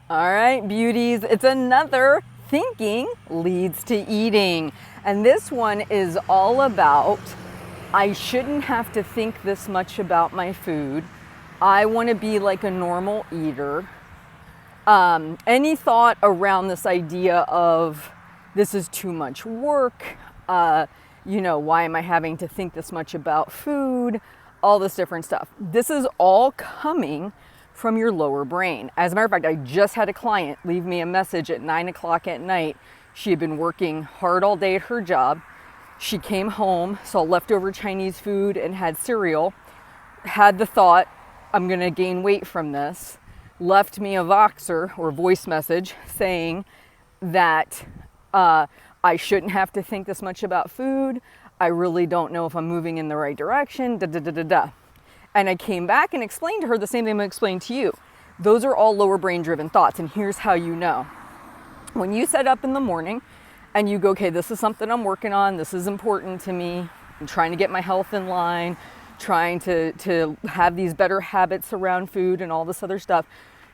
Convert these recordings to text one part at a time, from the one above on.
All right, beauties, it's another thinking leads to eating. And this one is all about I shouldn't have to think this much about my food. I want to be like a normal eater. Any thought around this idea of this is too much work? Why am I having to think this much about food? All this different stuff. This is all coming from your lower brain. As a matter of fact, I just had a client leave me a message at 9 o'clock at night. She had been working hard all day at her job. She came home, saw leftover Chinese food and had cereal, had the thought, I'm gonna gain weight from this, left me a Voxer or voice message saying that I shouldn't have to think this much about food. I really don't know if I'm moving in the right direction, da da da da da. And I came back and explained to her the same thing I'm explaining to you. Those are all lower brain driven thoughts. And here's how you know. When you set up in the morning and you go, okay, this is something I'm working on. This is important to me. I'm trying to get my health in line, trying to have these better habits around food and all this other stuff.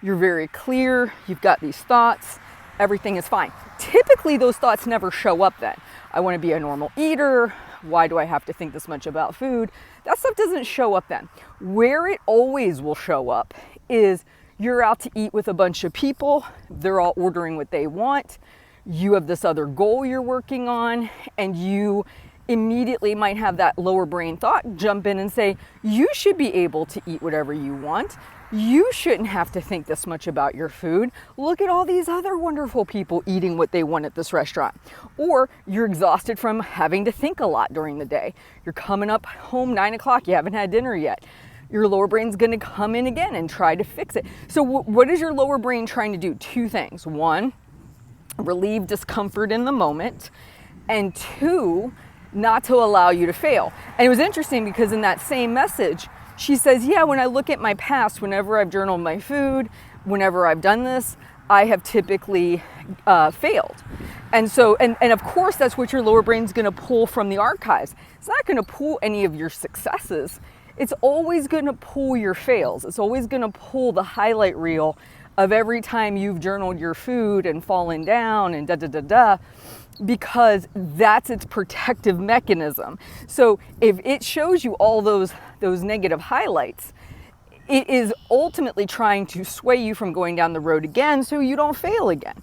You're very clear. You've got these thoughts. Everything is fine. Typically, those thoughts never show up then. I want to be a normal eater. Why do I have to think this much about food? That stuff doesn't show up then. Where it always will show up is you're out to eat with a bunch of people. They're all ordering what they want. You have this other goal you're working on, and you immediately might have that lower brain thought jump in and say, you should be able to eat whatever you want. You shouldn't have to think this much about your food. Look at all these other wonderful people eating what they want at this restaurant. Or you're exhausted from having to think a lot during the day. You're coming up home 9 o'clock, you haven't had dinner yet. Your lower brain's gonna come in again and try to fix it. So what is your lower brain trying to do? Two things. One, relieve discomfort in the moment. And two, not to allow you to fail. And it was interesting because in that same message, she says, yeah, when I look at my past, whenever I've journaled my food, whenever I've done this, I have typically failed. And so, and of course, that's what your lower brain's gonna pull from the archives. It's not gonna pull any of your successes. It's always gonna pull your fails. It's always gonna pull the highlight reel of every time you've journaled your food and fallen down and da da da da, because that's its protective mechanism. So if it shows you all those negative highlights, it is ultimately trying to sway you from going down the road again so you don't fail again.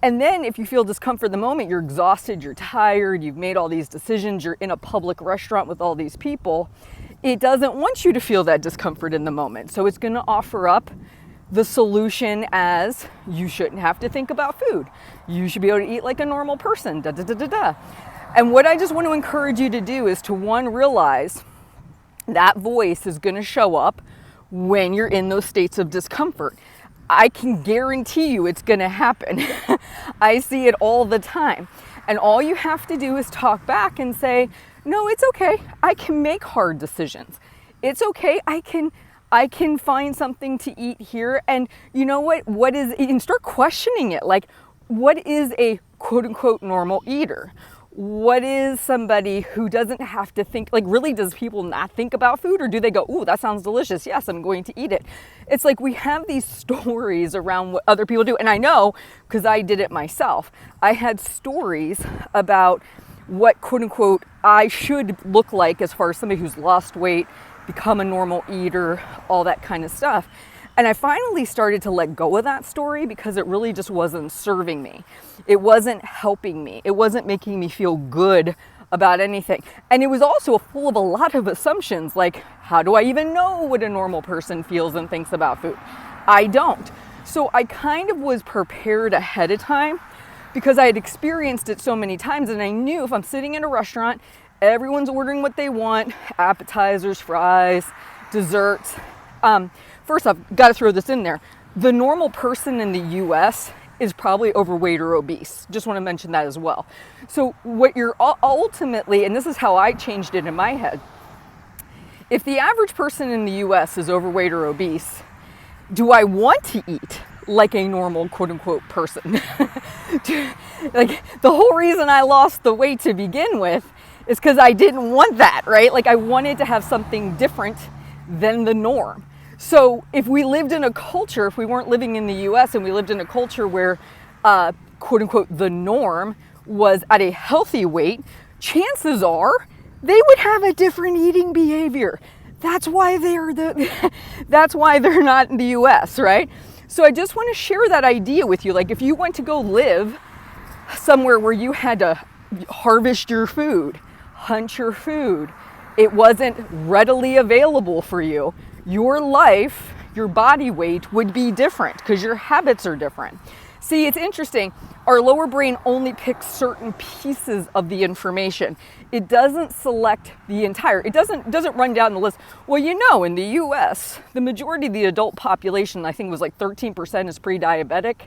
And then if you feel discomfort in the moment, you're exhausted, you're tired, you've made all these decisions, you're in a public restaurant with all these people, it doesn't want you to feel that discomfort in the moment. So it's gonna offer up the solution as you shouldn't have to think about food. You should be able to eat like a normal person, da da da da da. And what I just want to encourage you to do is to, one, realize that voice is going to show up when you're in those states of discomfort. I can guarantee you it's going to happen. I see it all the time. And all you have to do is talk back and say, no, it's okay. I can make hard decisions. It's okay. I can find something to eat here. And you know what is, and start questioning it. Like, what is a quote unquote normal eater? What is somebody who doesn't have to think, like, really, does people not think about food, or do they go, ooh, that sounds delicious, yes, I'm going to eat it? It's like we have these stories around what other people do. And I know, because I did it myself, I had stories about what quote unquote I should look like as far as somebody who's lost weight, become a normal eater, all that kind of stuff. And I finally started to let go of that story because it really just wasn't serving me. It wasn't helping me. It wasn't making me feel good about anything. And it was also full of a lot of assumptions, like, how do I even know what a normal person feels and thinks about food? I don't. So I kind of was prepared ahead of time because I had experienced it so many times, and I knew if I'm sitting in a restaurant, everyone's ordering what they want, appetizers, fries, desserts. First off, got to throw this in there. The normal person in the US is probably overweight or obese. Just want to mention that as well. So what you're ultimately, and this is how I changed it in my head, if the average person in the US is overweight or obese, do I want to eat like a normal quote unquote person? Like, the whole reason I lost the weight to begin with is because I didn't want that, right? Like, I wanted to have something different than the norm. So if we lived in a culture, if we weren't living in the US and we lived in a culture where quote unquote the norm was at a healthy weight, chances are they would have a different eating behavior. That's why that's why they're not in the US, right? So I just want to share that idea with you. Like if you went to go live somewhere where you had to harvest your food, hunt your food, it wasn't readily available for you, your life, your body weight would be different because your habits are different. See, it's interesting. Our lower brain only picks certain pieces of the information. It doesn't select the entire, it doesn't run down the list. Well, you know, in the US, the majority of the adult population, I think it was like 13% is pre-diabetic,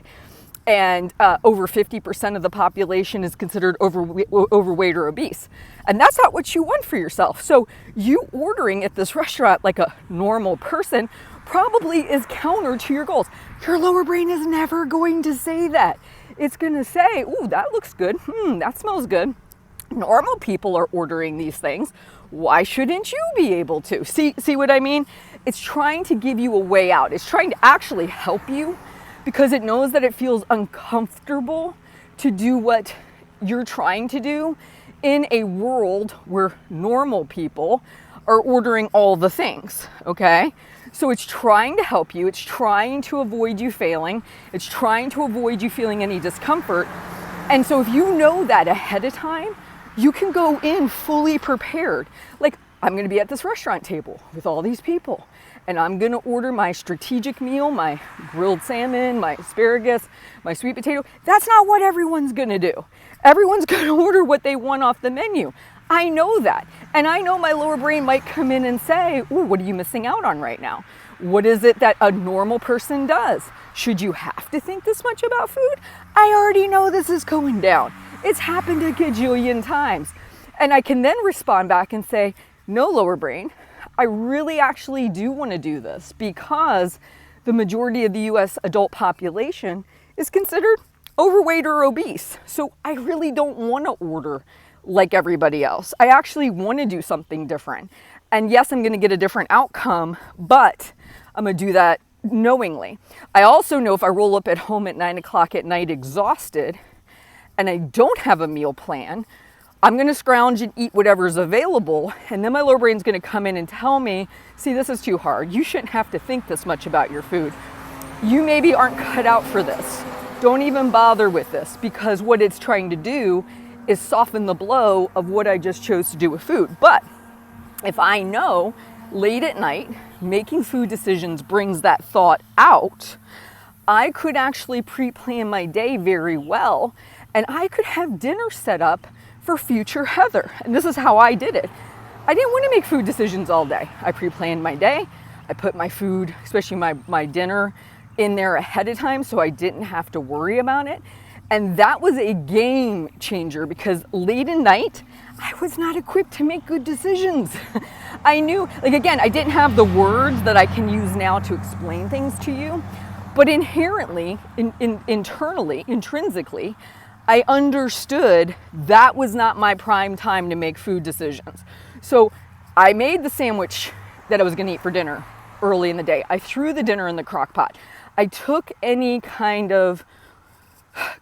and over 50% of the population is considered overweight or obese. And that's not what you want for yourself. So you ordering at this restaurant like a normal person probably is counter to your goals. Your lower brain is never going to say that. It's going to say, ooh, that looks good. That smells good. Normal people are ordering these things. Why shouldn't you be able to? See what I mean? It's trying to give you a way out. It's trying to actually help you because it knows that it feels uncomfortable to do what you're trying to do in a world where normal people are ordering all the things, okay? So it's trying to help you. It's trying to avoid you failing. It's trying to avoid you feeling any discomfort. And so if you know that ahead of time, you can go in fully prepared. Like, I'm going to be at this restaurant table with all these people, and I'm going to order my strategic meal, my grilled salmon, my asparagus, my sweet potato. That's not what everyone's going to do. Everyone's going to order what they want off the menu. I know that. And I know my lower brain might come in and say, ooh, what are you missing out on right now? What is it that a normal person does? Should you have to think this much about food? I already know this is going down. It's happened a gajillion times. And I can then respond back and say, no, lower brain, I really actually do want to do this because the majority of the US adult population is considered overweight or obese. So I really don't want to order like everybody else. I actually want to do something different. And yes, I'm going to get a different outcome, but I'm going to do that knowingly. I also know if I roll up at home at 9 o'clock at night exhausted and I don't have a meal plan, I'm going to scrounge and eat whatever's available. And then my lower brain's going to come in and tell me, see, this is too hard. You shouldn't have to think this much about your food. You maybe aren't cut out for this. Don't even bother with this, because what it's trying to do is soften the blow of what I just chose to do with food. But if I know late at night, making food decisions brings that thought out, I could actually pre-plan my day very well, and I could have dinner set up for future Heather. And this is how I did it. I didn't want to make food decisions all day. I pre-planned my day. I put my food, especially my dinner, in there ahead of time so I didn't have to worry about it. And that was a game changer, because late at night, I was not equipped to make good decisions. I knew, like, again, I didn't have the words that I can use now to explain things to you, but inherently, internally, intrinsically, I understood that was not my prime time to make food decisions. So I made the sandwich that I was gonna eat for dinner early in the day. I threw the dinner in the crock pot. I took any kind of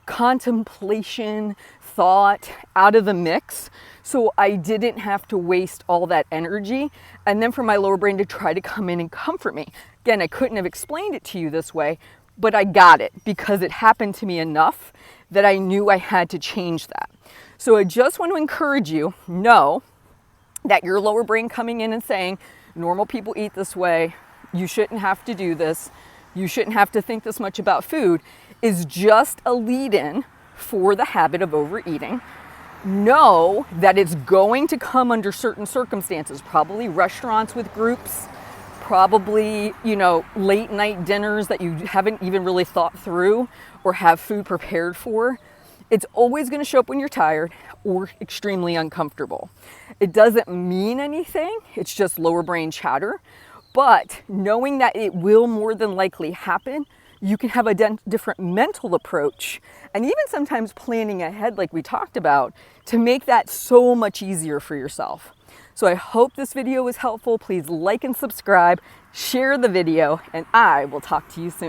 contemplation, thought out of the mix, so I didn't have to waste all that energy and then for my lower brain to try to come in and comfort me. Again, I couldn't have explained it to you this way, but I got it because it happened to me enough that I knew I had to change that. So I just want to encourage you, know that your lower brain coming in and saying, normal people eat this way, you shouldn't have to do this, you shouldn't have to think this much about food, is just a lead-in for the habit of overeating. Know that it's going to come under certain circumstances, probably restaurants with groups, probably, late night dinners that you haven't even really thought through or have food prepared for. It's always going to show up when you're tired or extremely uncomfortable. It doesn't mean anything. It's just lower brain chatter. But knowing that it will more than likely happen, you can have a different mental approach, and even sometimes planning ahead like we talked about, to make that so much easier for yourself. So I hope this video was helpful. Please like and subscribe. share the video, and I will talk to you soon.